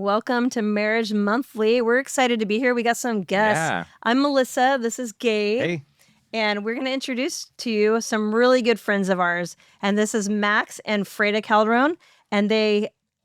Welcome to Marriage Monthly. We're excited to be here. We got some guests. Yeah. I'm Melissa. This is Gabe. Hey. And we're going to introduce to you some really good friends of ours. And this is Max and Freda Calderon. And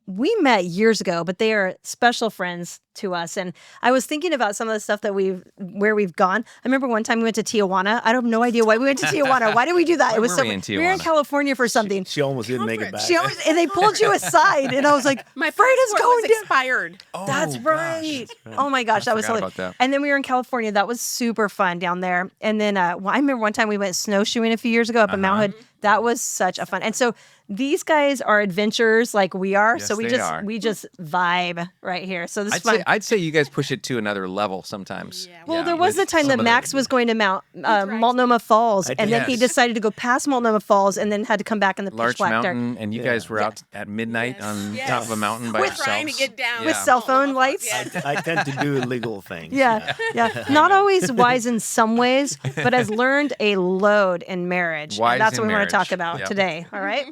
we met years ago, but they are special friends to us. And I was thinking about some of the stuff that where we've gone. I remember one time we went to Tijuana. I have no idea why we went to Tijuana. Why did we do that? Why It was were so we in we were in Tijuana? California for something. She almost didn't make it back. And they pulled you aside, and I was like, My Freda's passport going was down. expired. Oh, That's right. Oh my gosh, that was forgot so. about that. And then we were in California. That was super fun down there. And then I remember one time we went snowshoeing a few years ago up in Mount Hood. That was such a fun. And so these guys are adventurers like we are. Yes, so we they are. just vibe right here. So this is fun. I'd say you guys push it to another level sometimes. Yeah. Well, there was the with time some that of Max was going to Multnomah Falls, and then he Yes. decided to go past Multnomah Falls, and then had to come back in the pitch Large black dark mountain, and you guys were out at midnight on top of a mountain by We're yourselves. trying to get down. with cell phone lights. Yes. I tend to do illegal things. Yeah. Not always wise in some ways, but has learned a load in marriage. Wise And that's in what we want to marriage. talk about Yep. today. All right.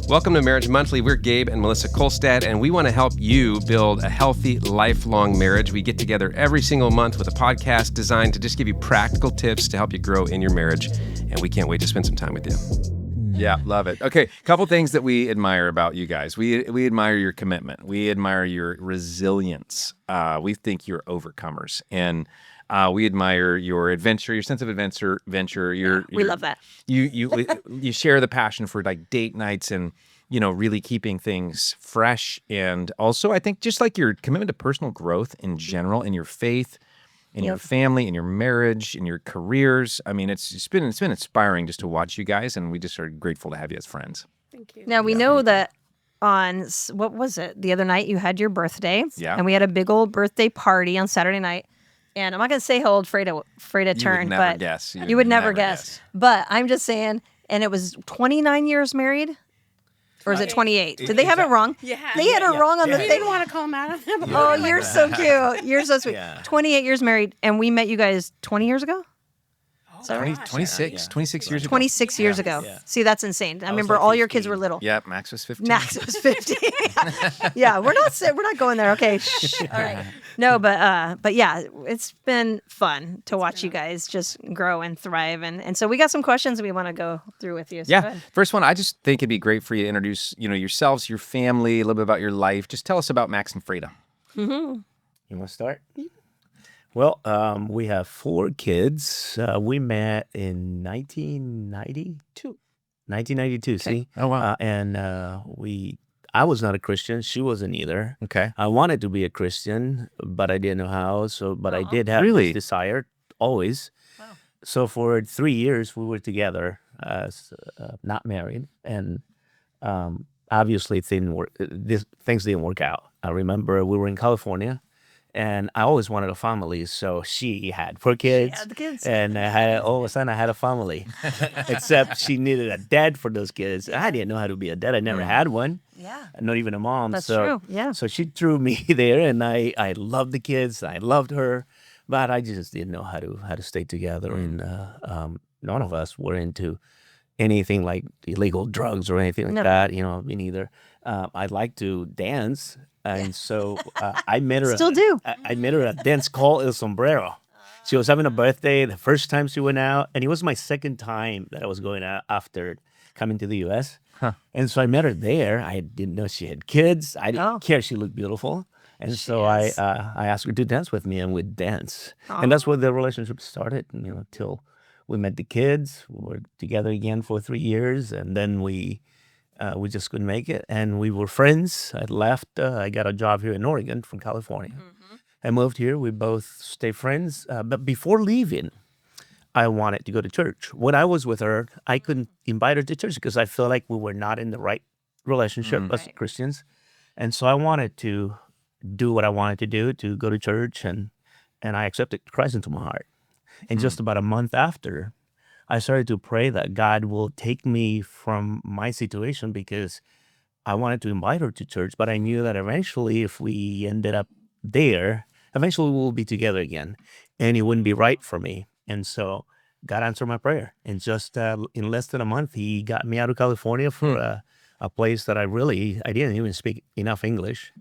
Welcome to Marriage Monthly. We're Gabe and Melissa Kolstad, and we want to help you build a healthy, lifelong marriage. We get together every single month with a podcast designed to just give you practical tips to help you grow in your marriage, and we can't wait to spend some time with you. Yeah, love it. Okay, couple things that we admire about you guys. We admire your commitment. We admire your resilience. We think you're overcomers, and we admire your adventure, your sense of adventure. We love that. You share the passion for like date nights and really keeping things fresh, and also I think just like your commitment to personal growth in general, in your faith, in your family, in your marriage, in your careers. I mean, it's been inspiring just to watch you guys, and we just are grateful to have you as friends. Thank you. Now, we know that on, what was it? The other night you had your birthday. Yeah. And we had a big old birthday party on Saturday night. And I'm not going to say how old Freda turned, never but guess. you would never guess. But I'm just saying, and it was 29 years married? Or is it 28? Did they have it wrong? Yeah. They had it wrong on the I thing. didn't want to call him out on that. Oh, you're so cute. You're so sweet. Yeah. 28 years married, and we met you guys 20 years ago? Is that right? 26 years ago. 26 years ago. Yeah. See, that's insane. I was remember like all your kids 15. were little. Yeah, Max was 15. Max was 50. Yeah, we're not going there. Okay. Shh. All right. No, but yeah, it's been fun to watch you guys just grow and thrive, and so we got some questions we want to go through with you. So go Yeah. ahead. First one, I just think it'd be great for you to introduce, yourselves, your family, a little bit about your life. Just tell us about Max and Freda. You want to start? Well, we have 4 kids. We met in 1992. 1992, see? Oh, wow. I was not a Christian. She wasn't either. Okay. I wanted to be a Christian, but I didn't know how. But I did have Really? this desire always. Wow. So for 3 years, we were together, not married, and obviously things didn't work out. I remember we were in California, and I always wanted a family. So she had 4 kids, had the kids. and all of a sudden I had a family. Except she needed a dad for those kids. I didn't know how to be a dad. I never had one. Yeah. Not even a mom. That's so, true, yeah. So she threw me there, and I loved the kids. I loved her, but I just didn't know how to stay together. And none of us were into anything like illegal drugs or anything like No. that. Me neither. I like to dance, and so I met her. Still do. I met her at a dance called El Sombrero. She was having a birthday the first time she went out, and it was my second time that I was going out after coming to the U.S. And so I met her there. I didn't know she had kids. I didn't care. She looked beautiful. And so I asked her to dance with me, and we'd dance. And that's where the relationship started, till we met the kids. We were together again for 3 years, and then we just couldn't make it. And we were friends. I left. I got a job here in Oregon from California. I moved here. We both stayed friends. But before leaving, I wanted to go to church. When I was with her, I couldn't invite her to church because I felt like we were not in the right relationship as Christians. And so I wanted to do what I wanted to do, to go to church, and I accepted Christ into my heart. And just about a month after, I started to pray that God will take me from my situation, because I wanted to invite her to church, but I knew that eventually if we ended up there, eventually we'll be together again, and it wouldn't be right for me. And so God answered my prayer. And just in less than a month, he got me out of California for a place that I didn't even speak enough English.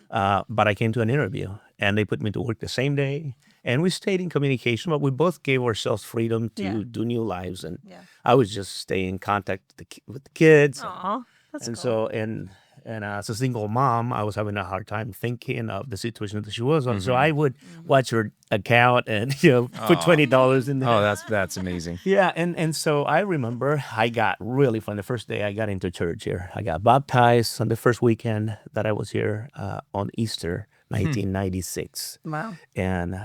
But I came to an interview, and they put me to work the same day. And we stayed in communication, but we both gave ourselves freedom to do new lives. And I was just staying in contact with the kids. Aw, that's And cool. so, and as a single mom, I was having a hard time thinking of the situation that she was on. So I would watch her account and put $20 in there. Oh, that's amazing. Yeah, and so I remember I got really fun the first day I got into church here. I got baptized on the first weekend that I was here on Easter, 1996. Wow. And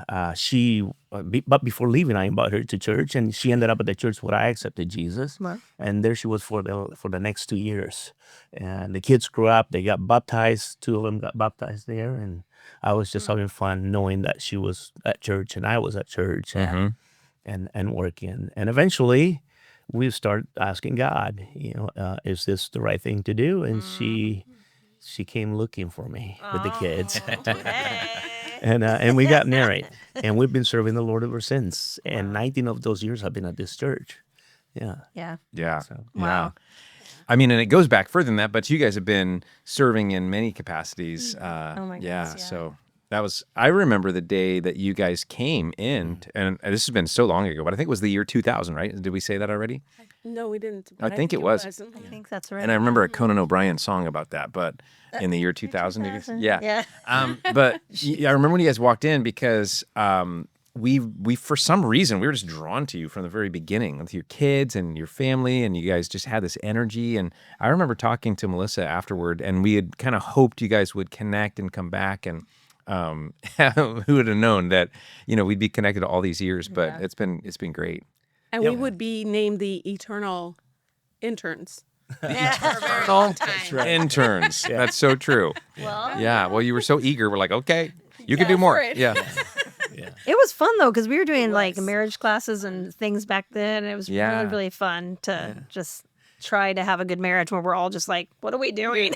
but before leaving, I invited her to church, and she ended up at the church where I accepted Jesus. Wow. And there she was for the next 2 years. And the kids grew up; they got baptized. 2 of them got baptized there, and I was just having fun knowing that she was at church and I was at church, and working. And eventually, we started asking God, is this the right thing to do? And she came looking for me with the kids. And we got married, and we've been serving the Lord ever since. And 19 of those years have been at this church. Yeah. Yeah. Yeah. Wow. Yeah. I mean, and it goes back further than that, but you guys have been serving in many capacities. Oh my goodness, yeah. yeah. So I remember the day that you guys came in, and this has been so long ago, but I think it was the year 2000, right? Did we say that already? No, we didn't. I think it was. I think that's right. And I remember a Conan O'Brien song about that, but in the year 2000. Yeah. Yeah. But I remember when you guys walked in because we for some reason, we were just drawn to you from the very beginning with your kids and your family, and you guys just had this energy. And I remember talking to Melissa afterward, and we had kind of hoped you guys would connect and come back, and who would have known that, we'd be connected all these years, but it's been great. And we would be named the eternal interns. For a very long time. Interns. That's so true. Well, Yeah. Well, you were so eager. We're like, okay, you can Yeah, do more. for it. Yeah. it was fun though, because we were doing like marriage classes and things back then. And it was Yeah. really, really fun to just try to have a good marriage where we're all just like, what are we doing?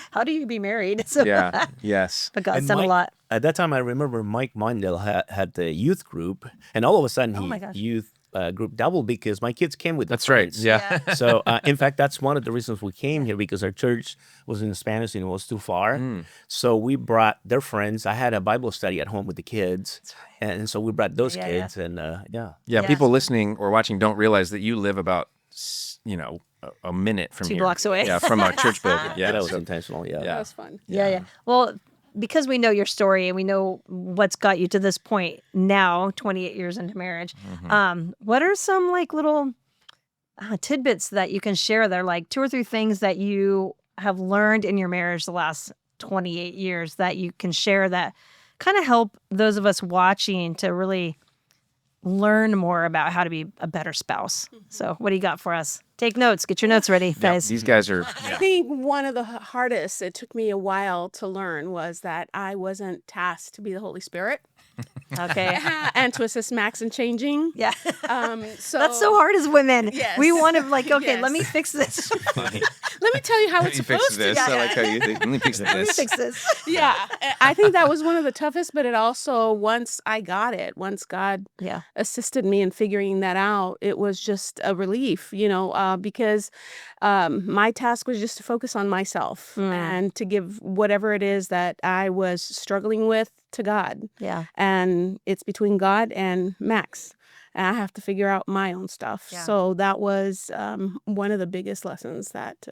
How do you be married? So, Yeah. Yes. but God's And done a lot. At that time, I remember Mike Mondale had the youth group, and all of a sudden, my gosh. youth group doubled because my kids came with. That's right. Yeah. So, in fact, that's one of the reasons we came here, because our church was in Spanish and it was too far. So we brought their friends. I had a Bible study at home with the kids, and so we brought those Yeah, kids, and Yeah. People listening or watching don't realize that you live about, a minute from 2 here. blocks away. Yeah, from our church building. Yeah, that was so- intentional. Yeah. That was fun. Yeah. Well, because we know your story and we know what's got you to this point now, 28 years into marriage, what are some like little tidbits that you can share that are like 2 or 3 things that you have learned in your marriage the last 28 years that you can share that kind of help those of us watching to really learn more about how to be a better spouse? So what do you got for us? Take notes. Get your notes ready, guys. These guys are. I think one of the hardest, it took me a while to learn, was that I wasn't tasked to be the Holy Spirit Okay. and to assist Max in changing. Yeah. So That's so hard as women. Yes. We want to like, okay, Yes. let me fix this. Let me tell you how Let it's me fix supposed this. to. I like how you think. Let me fix Let me this. fix this. Yeah, I think that was one of the toughest, but it also, once I got it, once God Yeah. assisted me in figuring that out, it was just a relief, because my task was just to focus on myself and to give whatever it is that I was struggling with to God. Yeah. And it's between God and Max. And I have to figure out my own stuff. Yeah. So that was one of the biggest lessons that,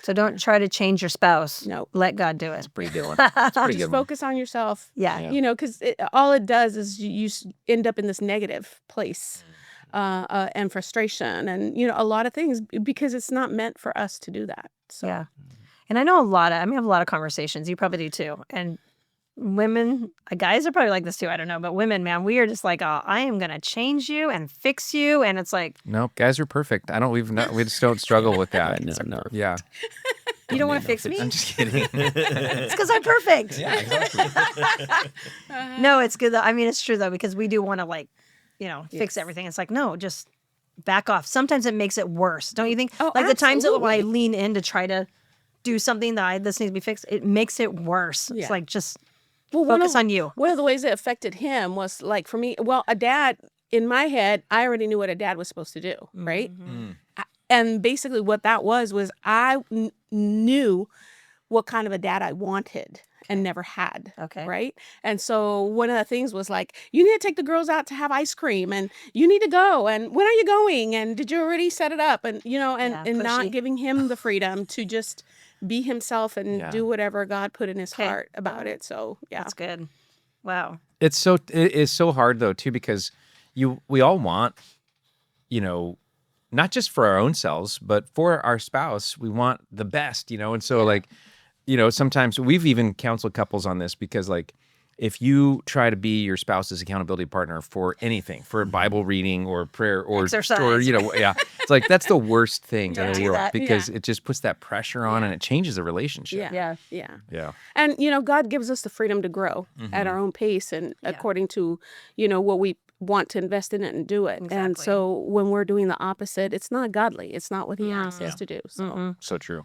So don't try to change your spouse. no. Let God do it. Pretty good one. That's pretty Just good one. focus on yourself. Yeah. Because all it does is you end up in this negative place and frustration and, a lot of things, because it's not meant for us to do that. So Yeah. And I know I have a lot of conversations. You probably do too. And women, guys are probably like this too. I don't know. But women, man, we are just like, I am going to change you and fix you. And it's like, No, guys are perfect. We just don't struggle with that. No. Yeah. you don't want to fix me? I'm just kidding. It's because I'm perfect. Yeah, exactly. No, it's good though. I mean, it's true though, because we do want to fix everything. It's like, no, just back off. Sometimes it makes it worse. Don't you think? Oh, Like the times that when I absolutely. lean in to try to do something that this needs to be fixed, it makes it worse. Yeah. It's like, just Well, focus on you. One of the ways it affected him was, like, for me, a dad, in my head, I already knew what a dad was supposed to do, right? And basically what that was I knew what kind of a dad I wanted. and never had. Okay. Right. And so one of the things was like, you need to take the girls out to have ice cream, and you need to go. And when are you going? And did you already set it up? And, Yeah, and not pushy. giving him the freedom to just be himself and Yeah. do whatever God put in his Okay. heart about it. So, yeah. That's good. Wow. It is so hard though too, because we all want, not just for our own selves, but for our spouse, we want the best, and so like, sometimes we've even counseled couples on this, because like, if you try to be your spouse's accountability partner for anything, for Bible reading or prayer or Exercise. or it's like that's the worst thing in the do world, that. because it just puts that pressure on Yeah. and it changes the relationship. Yeah. Yeah. Yeah. Yeah. And, God gives us the freedom to grow at our own pace and according to, what we want to invest in it and do it. And Exactly. so when we're doing the opposite, it's not godly. It's not what he asks us to do. So, So true.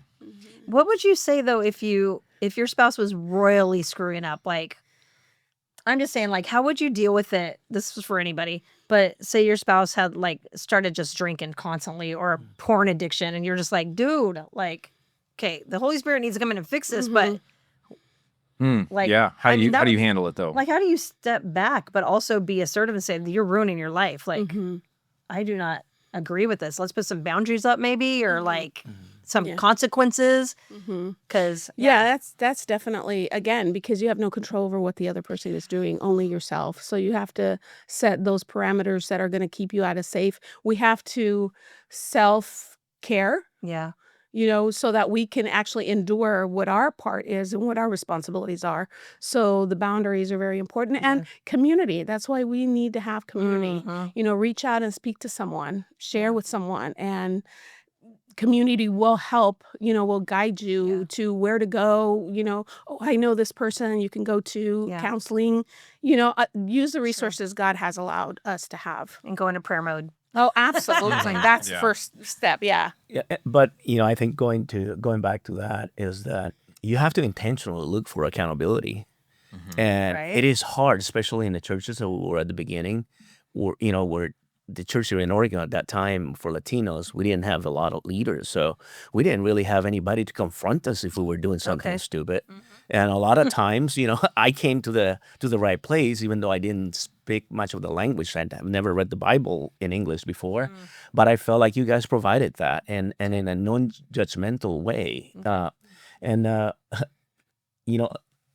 What would you say though if your spouse was royally screwing up? Like, I'm just saying, like, how would you deal with it? This was for anybody, but say your spouse had like started just drinking constantly or a porn addiction, and you're just like, dude, like, okay, the Holy Spirit needs to come in and fix this, but like, Yeah. How I do mean, you that how do you would- handle it though? like, how do you step back, but also be assertive and say you're ruining your life? Like, I do not agree with this. Let's put some boundaries up, maybe, or like some consequences, because yeah, that's definitely, again, because you have no control over what the other person is doing, only yourself. So you have to set those parameters that are going to keep you out of safe. We have to self-care, yeah, so that we can actually endure what our part is and what our responsibilities are. So the boundaries are very important. And community, that's why we need to have community. Reach out and speak to someone, share with someone, and community will help, will guide you to where to go, oh, I know this person, you can go to counseling, use the resources God has allowed us to have. and go into prayer mode. Oh, absolutely. That's Yeah. first step. Yeah. Yeah, but I think going back to that is that you have to intentionally look for accountability, and Right. it is hard, especially in the churches that we were at the beginning, where the church here in Oregon at that time for Latinos, we didn't have a lot of leaders, so we didn't really have anybody to confront us if we were doing something Okay. stupid. And a lot of times, I came to the right place, even though I didn't speak much of the language. I've never read the Bible in English before, but I felt like you guys provided that, and in a non-judgmental way.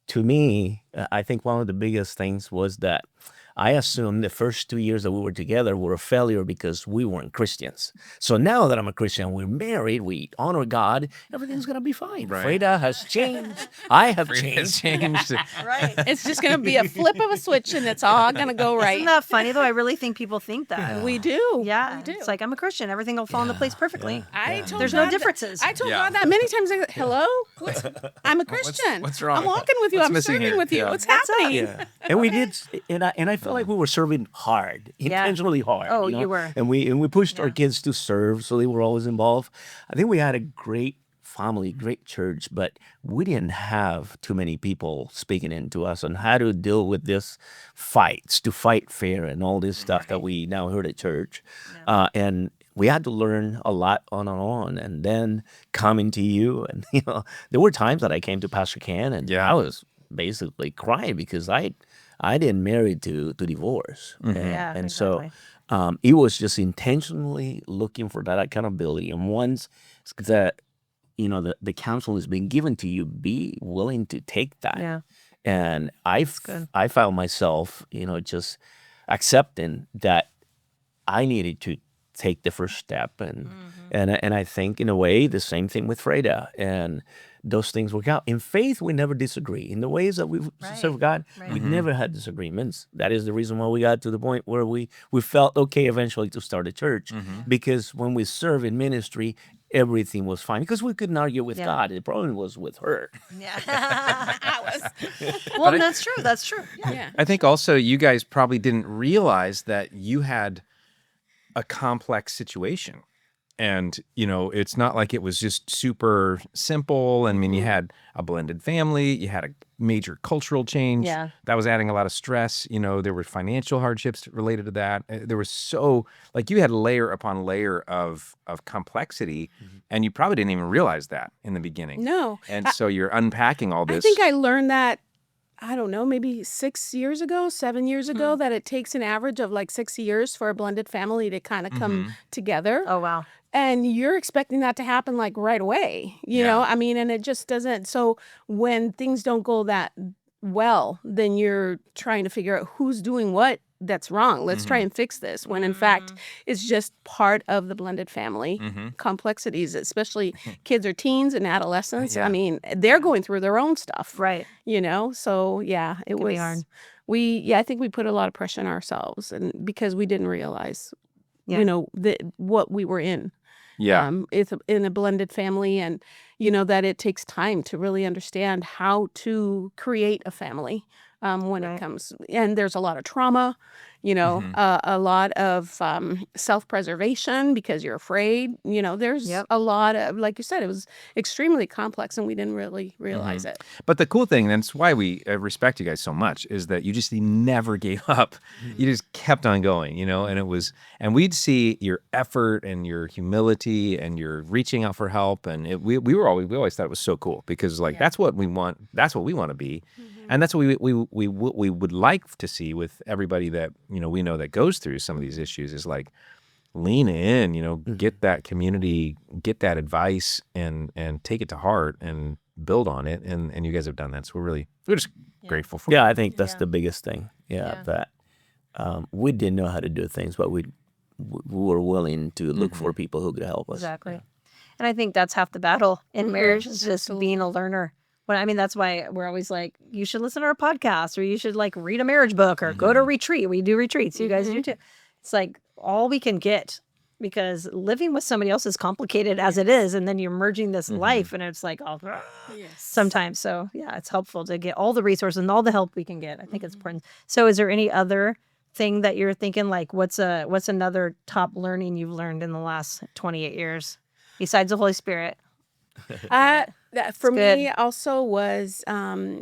To me, I think one of the biggest things was that I assumed the first 2 years that we were together were a failure because we weren't Christians. So now that I'm a Christian, we're married, we honor God, everything's going to be fine. Right. Freda has changed. I have It's changed. changed. Right. It's just going to be a flip of a switch and it's all going to go right. Isn't that funny though? I really think people think that. We do. Yeah, We do. it's like I'm a Christian. Everything will fall into place perfectly. I told There's no God differences. I told Yeah. God that many times. Hello? I'm a Christian. what's wrong? I'm walking with you. What's I'm missing serving here? with you. Yeah. What's What's up? happening? And we did, and I felt like we were serving hard, intentionally hard. Oh, you were. And we pushed our kids to serve, so they were always involved. I think we had a great family, great church, but we didn't have too many people speaking into us on how to deal with this fights, to fight fair, and all this stuff that we now heard at church. And we had to learn a lot on our own, and then coming to you, and there were times that I came to Pastor Ken, and I was basically crying because I didn't marry to divorce, Yeah, and exactly. so it was just intentionally looking for that accountability. And once that the counsel is being given to you, be willing to take that. Yeah. And good. I found myself just accepting that I needed to take the first step, and I think in a way the same thing with Freda, and those things work out. In faith, we never disagree. In the ways that we serve God, we never had disagreements. That is the reason why we got to the point where we felt okay eventually to start a church, because when we serve in ministry, everything was fine because we couldn't argue with God. The problem was with her. Yeah. Well, that's true. That's true. Yeah. I think also you guys probably didn't realize that you had a complex situation. And, it's not like it was just super simple. I mean, you had a blended family, you had a major cultural change. Yeah. That was adding a lot of stress. There were financial hardships related to that. There was you had layer upon layer of complexity, and you probably didn't even realize that in the beginning. No. And so you're unpacking all this. I think I learned that, I don't know, maybe 7 years ago, that it takes an average of like 6 years for a blended family to kind of come together. Oh, wow. And you're expecting that to happen like right away, you know? I mean, and it just doesn't. So when things don't go that well, then you're trying to figure out who's doing what that's wrong. Let's try and fix this, when in fact it's just part of the blended family complexities, especially kids or teens and adolescents. I mean, they're going through their own stuff. Right. So yeah, it Can was be hard. I think we put a lot of pressure on ourselves, and because we didn't realize, Yeah. what we were in. Yeah. It's in a blended family, and that it takes time to really understand how to create a family when it comes. And there's a lot of trauma, a lot of self-preservation because you're afraid. There's a lot of, like you said, it was extremely complex, and we didn't really realize it. But the cool thing, and it's why we respect you guys so much, is that you just never gave up. You just kept on going, and we'd see your effort and your humility and your reaching out for help. And we always thought it was so cool, because that's what we want. That's what we want to be. And that's what we would like to see with everybody that, we know that goes through some of these issues, is like, lean in, get that community, get that advice, and take it to heart and build on it. And you guys have done that. So we're just grateful for it. Yeah, I think that's the biggest thing. That we didn't know how to do things, but we were willing to look for people who could help us. Exactly. And I think that's half the battle in marriage, is just being a learner. But I mean, that's why we're always like, you should listen to our podcast, or you should read a marriage book, or go to a retreat. We do retreats. You guys do too. It's like all we can get, because living with somebody else is complicated as it is. And then you're merging this life, and it's like, sometimes. So yeah, it's helpful to get all the resources and all the help we can get. I think it's important. So is there any other thing that you're thinking, like, what's another top learning you've learned in the last 28 years besides the Holy Spirit? That for good. me also was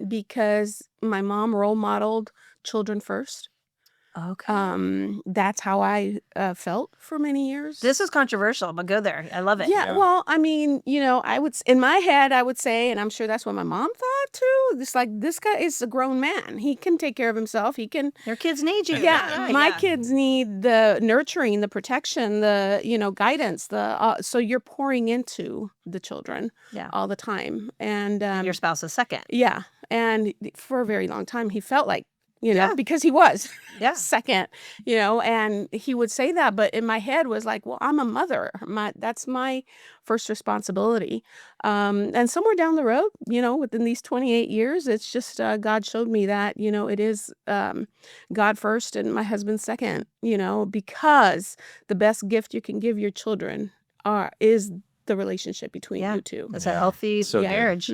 because my mom role modeled children first. Okay. That's how I felt for many years. This is controversial, but go there. I love it. Yeah, well, I mean, in my head, I would say, and I'm sure that's what my mom thought too. It's like, this guy is a grown man. He can take care of himself. He can. Their kids need you. Yeah, my kids need the nurturing, the protection, the guidance. So you're pouring into the children all the time, and your spouse is second. Yeah, and for a very long time, he felt like. Because he was second, and he would say that. But in my head was like, well, I'm a mother. That's my first responsibility. And somewhere down the road, within these 28 years, it's just God showed me that, it is God first and my husband second, because the best gift you can give your children is the relationship between you two. It's a healthy marriage.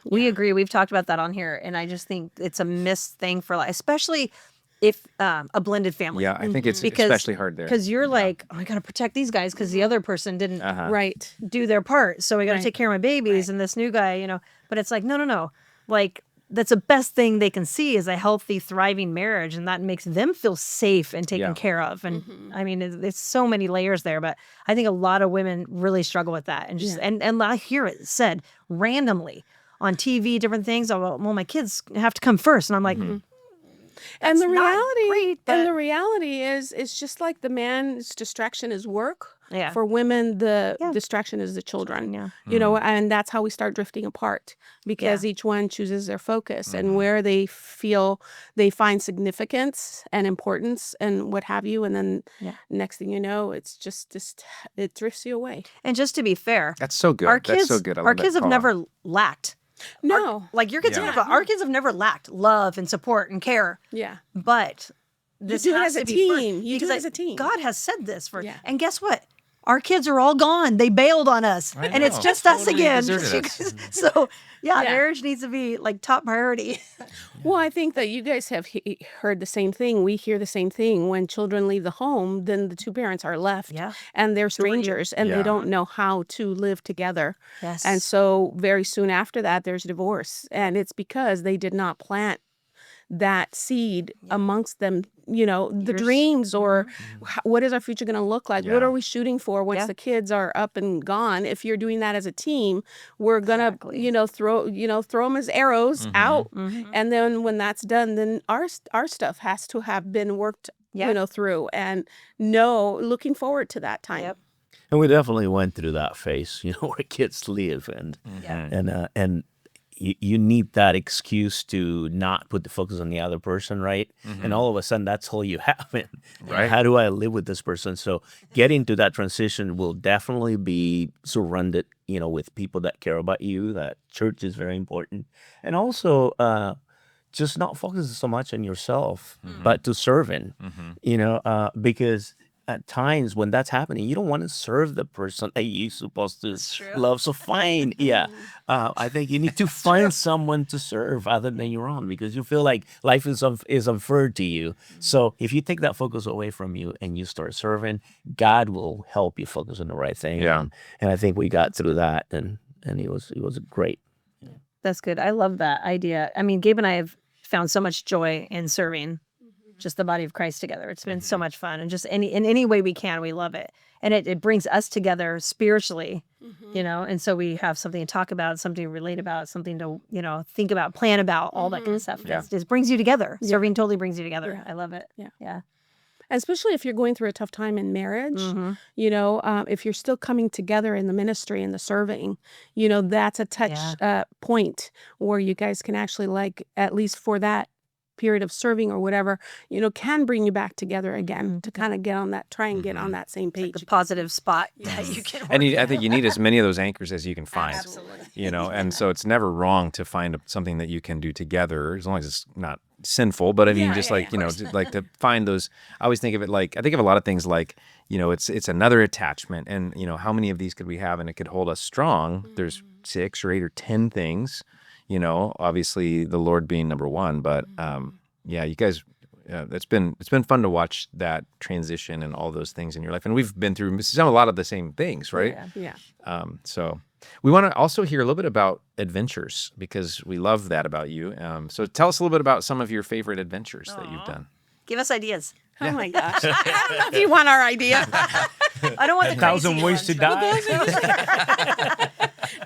We agree. We've talked about that on here, and I just think it's a missed thing for life, especially if a blended family. Yeah, I think it's especially hard there. Because you're like, I got to protect these guys because the other person didn't do their part. So I got to take care of my babies and this new guy, But it's like, no. Like, that's the best thing they can see is a healthy, thriving marriage, and that makes them feel safe and taken care of. And I mean, there's so many layers there, but I think a lot of women really struggle with that. And just and I hear it said randomly on TV, different things. Oh, well, my kids have to come first, and I'm like. And the reality is, it's just like the man's distraction is work. Yeah. For women, the distraction is the children. Yeah. And that's how we start drifting apart, because each one chooses their focus and where they feel they find significance and importance and what have you. And then next thing you know, it's just it drifts you away. And just to be fair, that's so good. That's so good. Our kids have never lacked. No. Like your kids have never, our kids have never lacked love and support and care. Yeah. But this you do it has as a to be team. first, You do because it as a team. God has said this and guess what? our kids are all gone. They bailed on us, I and it's know. just us Totally again. deserted us. So yeah, Yeah. marriage needs to be like top priority. Well, I think that you guys have heard the same thing. We hear the same thing. When children leave the home, then the two parents are left. Yeah. And they're are you? strangers and Yeah. they don't know how to live together. Yes. And so very soon after that, there's divorce. And it's because they did not plant that seed amongst them, the dreams or what is our future going to look like? What Yeah. are we shooting for once Yeah. the kids are up and gone? If you're doing that as a team, we're going to, Exactly. throw them as arrows out. Mhm. And then when that's done, then our stuff has to have been worked, Yeah. through and looking forward to that time. Yep. And we definitely went through that phase, where kids live, and Yeah. and you need that excuse to not put the focus on the other person, right? And all of a sudden, that's all you have. And Right. how do I live with this person? So getting to that transition will definitely be surrounded, with people that care about you. That church is very important, and also just not focus so much on yourself, but to serving, because at times when that's happening, you don't want to serve the person that you're supposed to love. So fine, I think you need to find someone to serve other than your own, because you feel like life is unfair to you. So if you take that focus away from you and you start serving, God will help you focus on the right thing. Yeah. And I think we got through that, and it was great. That's good. I love that idea. I mean, Gabe and I have found so much joy in serving just the body of Christ together. It's been so much fun, and just in any way we can, we love it. And it brings us together spiritually, and so we have something to talk about, something to relate about, something to, think about, plan about, all that kind of stuff. Yeah. It just brings you together. Serving totally brings you together. I love it. Yeah. Yeah. Especially if you're going through a tough time in marriage, if you're still coming together in the ministry and the serving, that's a touch point where you guys can actually, at least for that period of serving or whatever, can bring you back together again to kind of get on that, try and get on that same page. The positive spot that you can And work I think you need as many of those anchors as you can find. Absolutely. And so it's never wrong to find something that you can do together, as long as it's not sinful. But I mean, just like to find those. I always think of it like, I think of a lot of things like, it's another attachment, and how many of these could we have, and it could hold us strong. There's 6 or 8 or 10 things, obviously the Lord being number one, but you guys. It's been fun to watch that transition and all those things in your life, and we've been through a lot of the same things, right? Yeah. So we want to also hear a little bit about adventures, because we love that about you. So tell us a little bit about some of your favorite adventures that you've done. Give us ideas. Oh my gosh. I don't know if you want our idea. I don't want the 1,000 ways to die.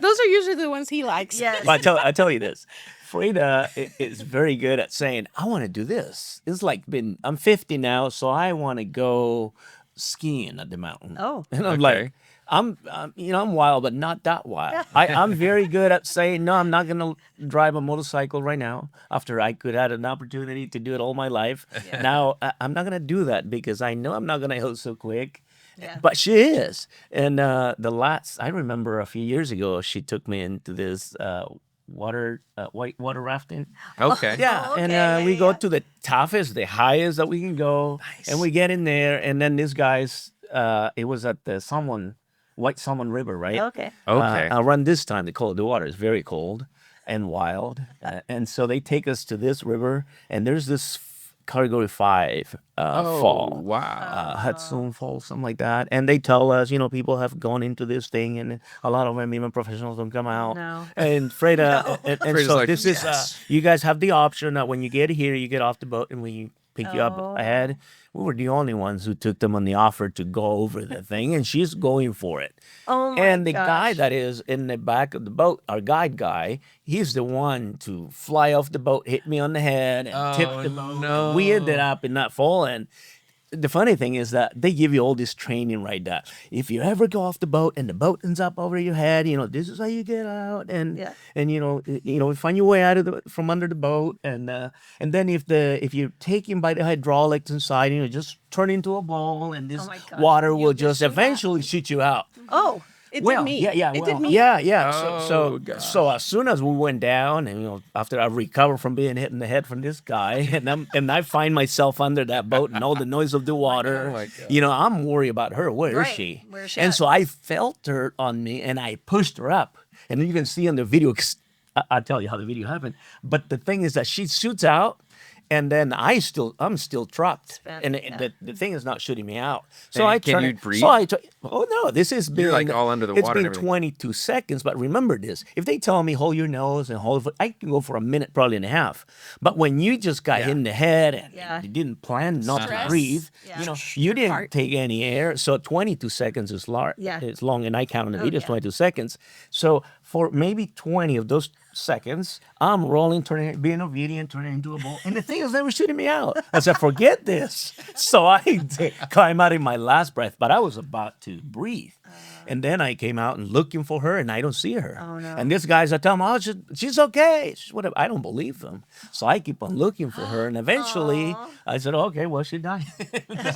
Those are usually the ones he likes. Yes. But I tell you this, Freda is very good at saying, I want to do this. It's like I'm 50 now, so I want to go skiing at the mountain. Oh. And I'm Okay. like, I'm wild, but not that wild. I'm very good at saying, no, I'm not going to drive a motorcycle right now, after I could have an opportunity to do it all my life. Now, I'm not going to do that because I know I'm not going to go so quick. Yeah. But she is. And I remember a few years ago, she took me into this white water rafting. Okay. Yeah, Oh, and okay, we yeah, go yeah. to the toughest, the highest that we can go, and we get in there, and then this guy's, it was at the White Salmon River, right? Okay. Okay. Around this time, the water is very cold and wild, and so they take us to this river, and there's this Category 5 fall. Wow. Hudson Falls, something like that. And they tell us, people have gone into this thing, and a lot of them, even professionals, don't come out. No. And Freda, and Freda's so like, this "Yes." is, you guys have the option that when you get here, you get off the boat, and we pick you up ahead. We were the only ones who took them on the offer to go over the thing, and she's going for it. Oh my And the gosh. guy that is in the back of the boat, our guide guy, he's the one to fly off the boat, hit me on the head, and tip the boat. no. We ended up in that fall, and the funny thing is that they give you all this training right there. If you ever go off the boat and the boat ends up over your head, this is how you get out, and find your way out from under the boat, and then if you're taken by the hydraulics inside, just turn into a ball, and this Oh my gosh, water you will just just do that. eventually shoot you out. Oh. It well, did me. yeah, It well, did me. yeah. Oh, So as soon as we went down, and after I recovered from being hit in the head from this guy, and I find myself under that boat and all the noise of the water, my God. I'm worried about her. Where is Right. she? Where is she And at? so I felt her on me, and I pushed her up, and then you can see on the video. I'll tell you how the video happened. But the thing is that she shoots out. And then I'm still trapped, and the thing is not shooting me out. So And I can turn you it- breathe? So I t- oh no, this has been You're, like, all under the it's water and been everything. 22 seconds, but remember this: if they tell me hold your nose and I can go for a minute, probably and a half. But when you just got hit in the head and you didn't plan not to Stress. breathe, Yeah. you didn't Heart. take any air. So 22 seconds is long. Yeah. It's long, and I count on the video. It's yeah. 22 seconds. So for maybe 20 of those seconds, I'm rolling, being obedient, turning into a ball, and the thing is never shooting me out. I said, forget this. So I climb out in my last breath, but I was about to breathe. And then I came out and looking for her, and I don't see her. Oh, no. And these guys, I tell them, she's okay. She's whatever. I don't believe them. So I keep on looking for her, and eventually I said, okay, well, she died.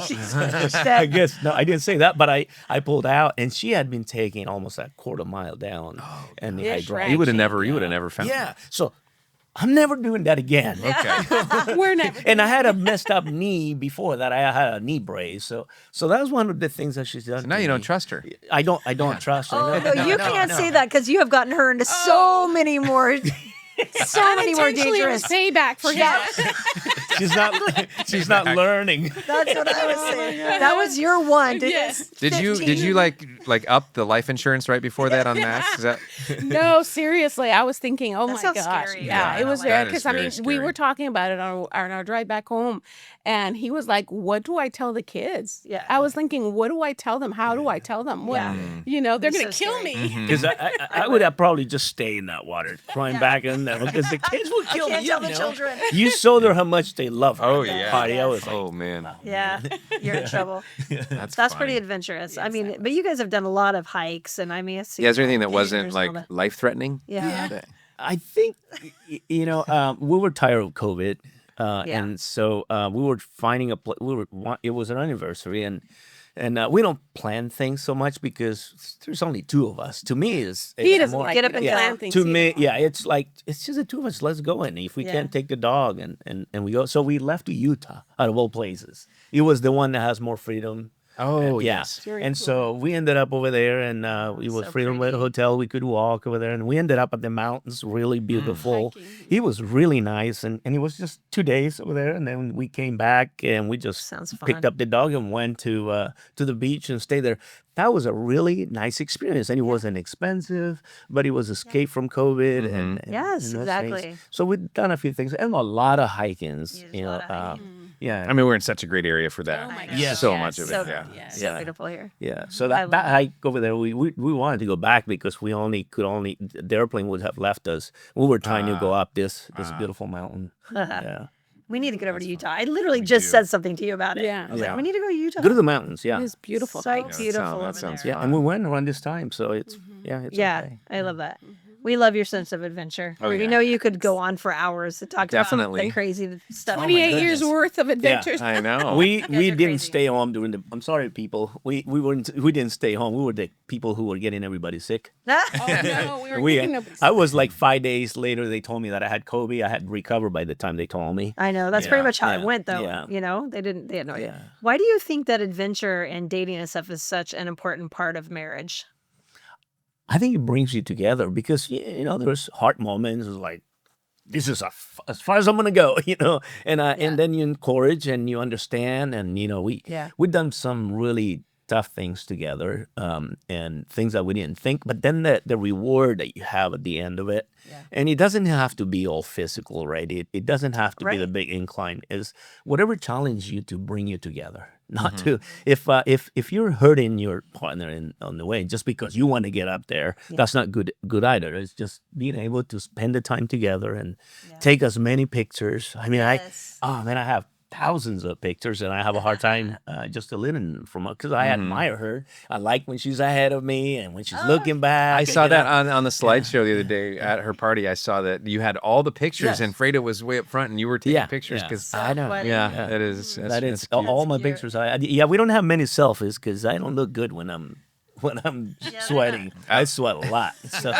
I guess, no, I didn't say that, but I pulled out, and she had been taking almost a quarter mile down. And the Yeah, hydraulic. You would have never found Yeah. her. So I'm never doing that again. Okay. We're never. And I had a messed up knee before that. I had a knee brace. So that was one of the things that she's done. So now to you don't me. trust her. I don't trust her. Oh, no, you can't say that because you have gotten her into so many more, so many more Unintentionally, it was dangerous. payback for him. She's not learning. That's what I was saying. That was your one. Yes. Did you like up the life insurance right before that on Max? Is that No, seriously. I was thinking, oh That my sounds gosh. scary. Yeah, Yeah, it was that very, is because I very mean, scary. we were talking about it on our drive back home, and he was like, what do I tell the kids? Yeah. I was thinking, what do I tell them? How do I tell them? What, they're It's going to so kill scary. me. Because I would have probably just stayed in that water, crying back in there, because the kids would kill can't me. tell the children. You showed her how much they love her. Oh, at that yeah. party. I was like, Oh man. Yeah, you're in trouble. That's That's funny. pretty adventurous. I mean, but you guys have done a lot of hikes, and I mean, it's Yeah, is there anything that wasn't dangerous like and all that. life threatening? Yeah. I think, we were tired of COVID. And so we were finding a place. It was an anniversary, and we don't plan things so much because there's only two of us. To me, it's He doesn't more, like Get up and to go. plan things to either. me, yeah, it's like it's just the two of us. Let's go, and if we Yeah. can't take the dog, and we go. So we left to Utah, out of all places. It was the one that has more freedom. Oh Yeah. yes. Very And cool. so we ended up over there, and it was so Freedom pretty. Hotel. We could walk over there, and we ended up at the mountains, really beautiful. Hiking. It was really nice, and it was just 2 days over there, and then we came back, and we just Sounds picked fun. up the dog and went to the beach and stayed there. That was a really nice experience, and it wasn't expensive, but it was escape from COVID, and Yes, those exactly. things. So we've done a few things, and a lot of hikings. There's a lot of hiking. Yeah. I mean, we're in such a great area for that. Oh my gosh. Yeah. So Yes. much of it. So, Yeah. Yes. so Yeah. beautiful here. Yeah, so I that love hike over there, we wanted to go back because the airplane would have left us. We were trying to go up this beautiful mountain. Yeah, We need to get over to Utah. I literally just said something to you about it. Yeah. I was like, we need to go to Utah. go to the mountains. Yeah, It is beautiful. So hikes. beautiful. that over sounds there. yeah, and we went around this time, so it's it's Yeah, okay. I love that. We love your sense of adventure. Oh, We yeah. know you could go on for hours to talk about Definitely. the crazy stuff. 28 years worth of adventures. I know. We are didn't crazy. stay home during the. I'm sorry, people. We didn't stay home. We were the people who were getting everybody sick. Oh, no, we were getting I was like 5 days later. They told me that I had COVID. I had recovered by the time they told me. I know that's pretty Yeah, much how it yeah, went, though. yeah. You know, they had no idea. Yeah. Why do you think that adventure and dating and stuff is such an important part of marriage? I think it brings you together because there's hard moments like this is as far as I'm gonna go, and then you encourage and you understand, and we've done some really tough things together, and things that we didn't think, but then the reward that you have at the end of it, and it doesn't have to be all physical, right? It doesn't have to be the Right. big incline. Is whatever challenge you to bring you together. Not to if you're hurting your partner on the way just because you want to get up there, that's not good either. It's just being able to spend the time together and take as many pictures. I mean, Yes. I have thousands of pictures, and I have a hard time just deleting from because I admire her. I like when she's ahead of me and when she's looking back. I saw you know. that on the slideshow the other day at her party. I saw that you had all the pictures, Yes. and Freda was way up front, and you were taking Yeah, pictures yeah. because I know. funny. yeah, that is That is cute. all my cute. pictures. We don't have many selfies because I don't look good when I'm when I'm sweating. I sweat a lot. So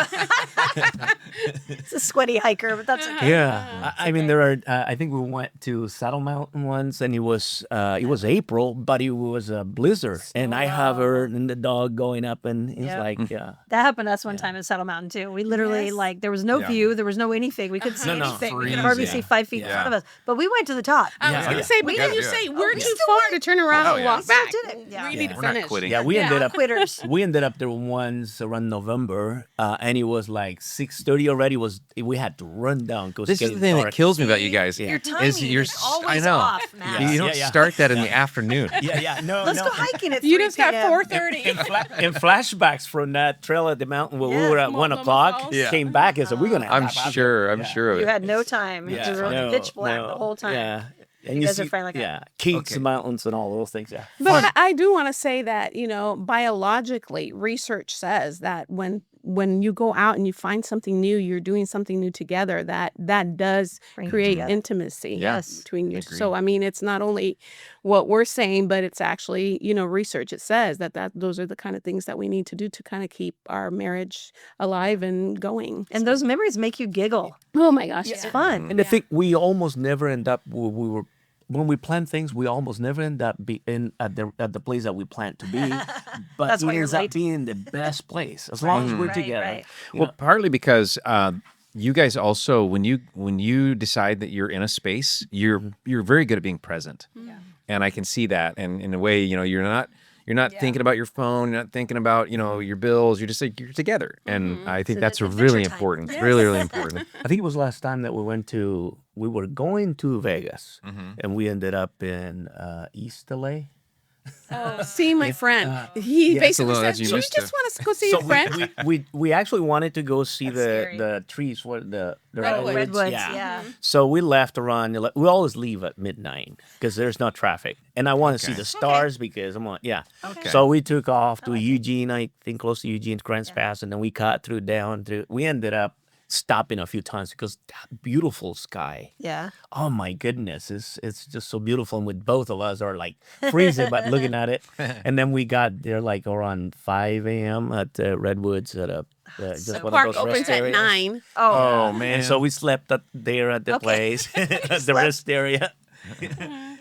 It's a sweaty hiker, but that's okay. yeah, I mean there are. I think we went to Saddle Mountain once, and it was April, but it was a blizzard, and I hovered and the dog going up, and it's Yep. like yeah. That happened to us one time at Saddle Mountain too. We literally like there was no view, there was no anything. We couldn't see No, no. anything. We could hardly see 5 feet in front of us. But we went to the top. I was going to say, but We then gotta you do say it. we're we too still far to turn around and walk Still back. did it. Yeah. We need to We're not finish. quitting. Yeah, we ended up Quitters. we ended up there once around November, and it was like 6:30 already. We had to run down because This is the thing that kills me about you guys. Your Is timing you're is always I know. off, Matt. You don't Yeah. start that in the afternoon. Yeah, no, Let's no. go hiking at 3 You just got p.m. 4:30. In flashbacks from that trail at the mountain where we Yes. were at Multnomah 1:00, Falls. came back and said, "We're gonna." I'm have to sure. I'm Yeah. sure of You it. had no time. It was really pitch black the whole time. Yeah, and You you guys are see, fine like that. yeah, Keats Mountains and all those things. Yeah, But I do want to say that, biologically, research says that when you go out and you find something new, you're doing something new together, that does Bring it create together. intimacy Yes. between you. Agreed. So, I mean, it's not only what we're saying, but it's actually, research. It says that those are the kind of things that we need to do to kind of keep our marriage alive and going. And those memories make you giggle. Oh my gosh. It's yeah. fun. and I think we almost never end up. We were. When we plan things, we almost never end up at the place that we plan to be, but That's it why you're ends up late. being the best place as long as we're Right, together. right. Well, partly because you guys also, when you decide that you're in a space, you're very good at being present, and I can see that. And in a way, you're not thinking about your phone, you're not thinking about your bills. You're just like you're together, and I think So that's the really adventure time. important. Really, really important. I think it was last time that we were going to Vegas, and we ended up in East LA. See my friend. He yeah, basically so said, that's "Do you you missed just it. want to go see So your friend?" we actually wanted to go see scary. the trees, what the Redwoods, yeah. yeah. So we left around. We always leave at midnight because there's no traffic, and I want to see the stars because I'm on. Yeah. Okay. So we took off to Eugene, I think close to Eugene, Grants Pass, and then we cut through down through. We ended up stopping a few times because that beautiful sky. Yeah. Oh my goodness, it's just so beautiful. And with both of us are like freezing, but looking at it. And then we got there like around 5 a.m. at Redwoods at just one Park of those opens rest at areas. 9. Oh man! And so we slept there at the place, at the rest area.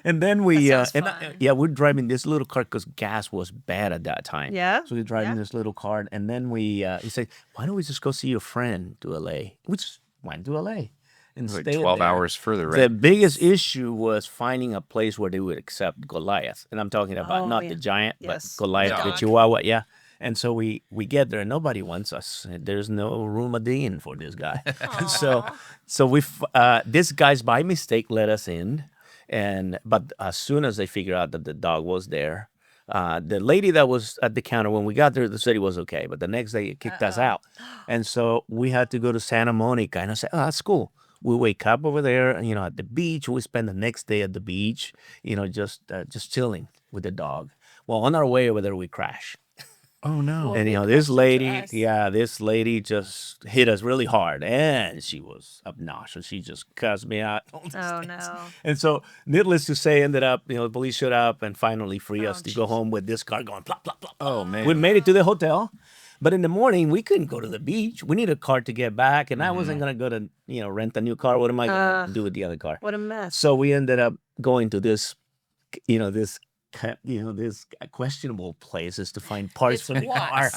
And then we, That sounds fun. we're driving this little car because gas was bad at that time. Yeah? So we're driving Yeah. this little car, and then he said, "Why don't we just go see your friend to LA?" We just went to LA and Like stayed 12 there. hours further, The right? biggest issue was finding a place where they would accept Goliath, and I'm talking about Oh, not yeah. the giant, Yes. but Goliath, the dog. Chihuahua. Yeah. And so we get there, and nobody wants us. There's no room a dean for this guy. so this guy's by mistake let us in, but as soon as they figured out that the dog was there, the lady that was at the counter when we got there, they said it was okay, but the next day it kicked us out, and so we had to go to Santa Monica. And I said, "Oh, that's cool." We wake up over there, at the beach. We spend the next day at the beach, just chilling with the dog. Well, on our way over there, we crash. Oh no! And this lady just hit us really hard, and she was obnoxious. She just cussed me out. Oh no. And so, needless to say, ended up, the police showed up and finally free us to go home with this car going plop, plop, plop. Oh man! We made it to the hotel, but in the morning we couldn't go to the beach. We needed a car to get back, and I wasn't gonna go to rent a new car. What am I gonna do with the other car? What a mess. So we ended up going to this questionable places to find parts for the car.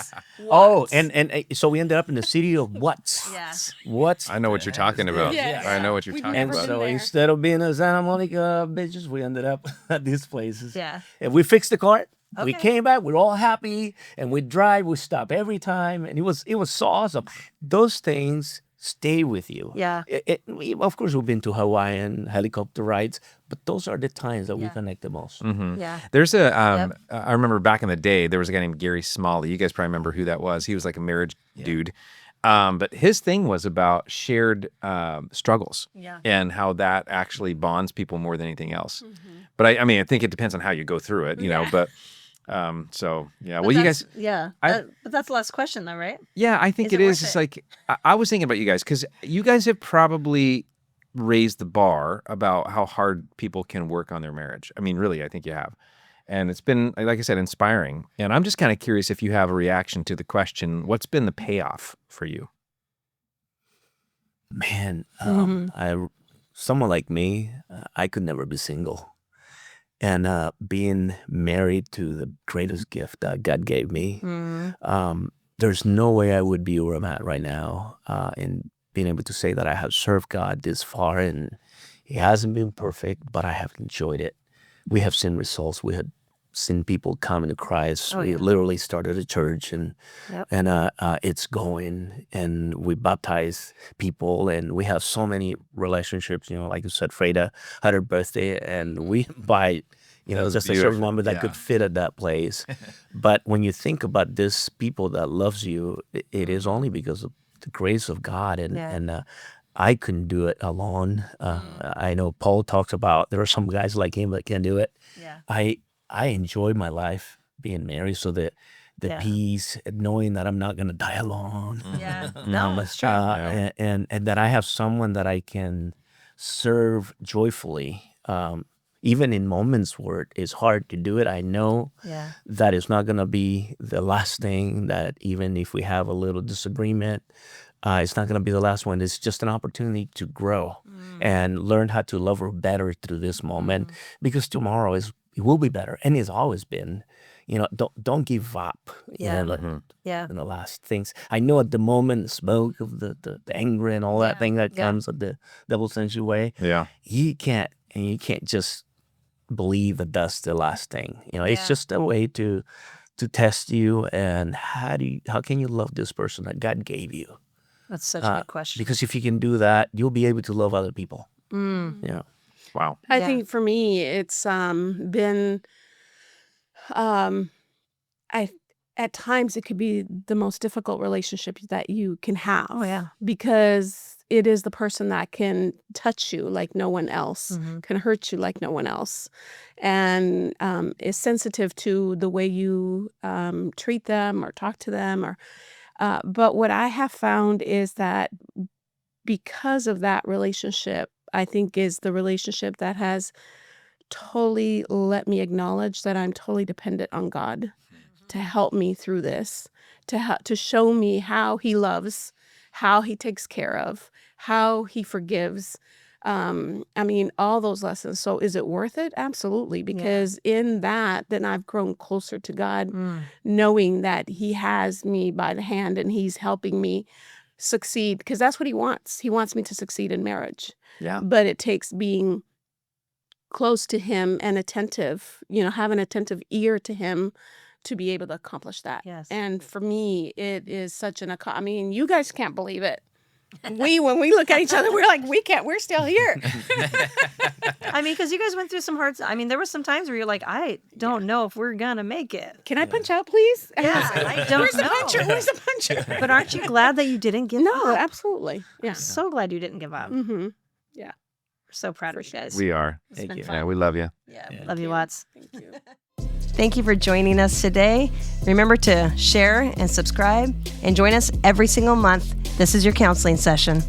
Oh, and so we ended up in the city of Watts. Yes. Watts. I know what you're talking about. Yeah. I know what you're We've talking And never about. been so there. instead of being a Santa Monica bitches, we ended up at these places. Yeah. And we fixed the car. We Okay. came back. We're all happy, and we drive. We stop every time, and it was so awesome. Those things stay with you. Yeah. Of course, we've been to Hawaiian helicopter rides, but those are the times that we Yeah. connect the most. Yeah. There's I remember back in the day, there was a guy named Gary Smalley. You guys probably remember who that was. He was like a marriage dude. But his thing was about shared struggles Yeah. and how that actually bonds people more than anything else. But I mean, I think it depends on how you go through it, but so yeah. But Well, you that's- guys, Yeah. I- But that's the last question, though, right? yeah, I think Is it it is. worth It's it? like, I was thinking about you guys because you guys have probably raised the bar about how hard people can work on their marriage. I mean, really, I think you have. And it's been, like I said, inspiring. And I'm just kind of curious if you have a reaction to the question, what's been the payoff for you? Man, someone like me, I could never be single. And being married to the greatest gift that God gave me, there's no way I would be where I'm at right now. And being able to say that I have served God this far, and He hasn't been perfect, but I have enjoyed it. We have seen results. We had seen people coming to Christ. We literally started a church, and it's going, and we baptize people, and we have so many relationships. Like you said, Freda had her birthday, and we invite just a certain number that could fit at that place. But when you think about this people that loves you, it is only because of the grace of God, and I couldn't do it alone. I know Paul talks about there are some guys like him that can do it. I enjoy my life being married, so that the peace, knowing that I'm not going to die alone. No, that's true. And that I have someone that I can serve joyfully. Even in moments where it's hard to do it, I know that it's not going to be the last thing, that even if we have a little disagreement, it's not going to be the last one. It's just an opportunity to grow and learn how to love her better through this moment, because tomorrow it will be better, and it's always been. Don't give up. In the last things. I know at the moment, the smoke of the anger and all that thing that comes that the devil sends you away. You can't just believe that that's the last thing. It's just a way to test you, and how can you love this person that God gave you? That's such a good question. Because if you can do that, you'll be able to love other people. Wow. I think for me, it's been, at times it could be the most difficult relationship that you can have. Oh, yeah. Because it is the person that can touch you like no one else, can hurt you like no one else, and is sensitive to the way you treat them or talk to them. But what I have found is that because of that relationship, I think is the relationship that has totally let me acknowledge that I'm totally dependent on God to help me through this, to show me how He loves, how He takes care of, how He forgives. All those lessons. So is it worth it? Absolutely. Because in that, then I've grown closer to God, knowing that He has me by the hand and He's helping me succeed, because that's what He wants. He wants me to succeed in marriage. But it takes being close to Him and attentive, have an attentive ear to Him to be able to accomplish that. And for me, it is such you guys can't believe it. When we look at each other, we're like, we're still here. Because you guys went through some hard, there were some times where you're like, I don't know if we're going to make it. Can I punch out, please? I don't Where's know. Where's the puncher? But aren't you glad that you didn't give up? No, absolutely. Yeah. I'm so glad you didn't give up. Mm-hmm. Yeah. We're so proud of you guys. We are. It's been you. fun. Yeah, we love you. Love you lots. Thank you. Thank you for joining us today. Remember to share and subscribe, and join us every single month. This is your counseling session.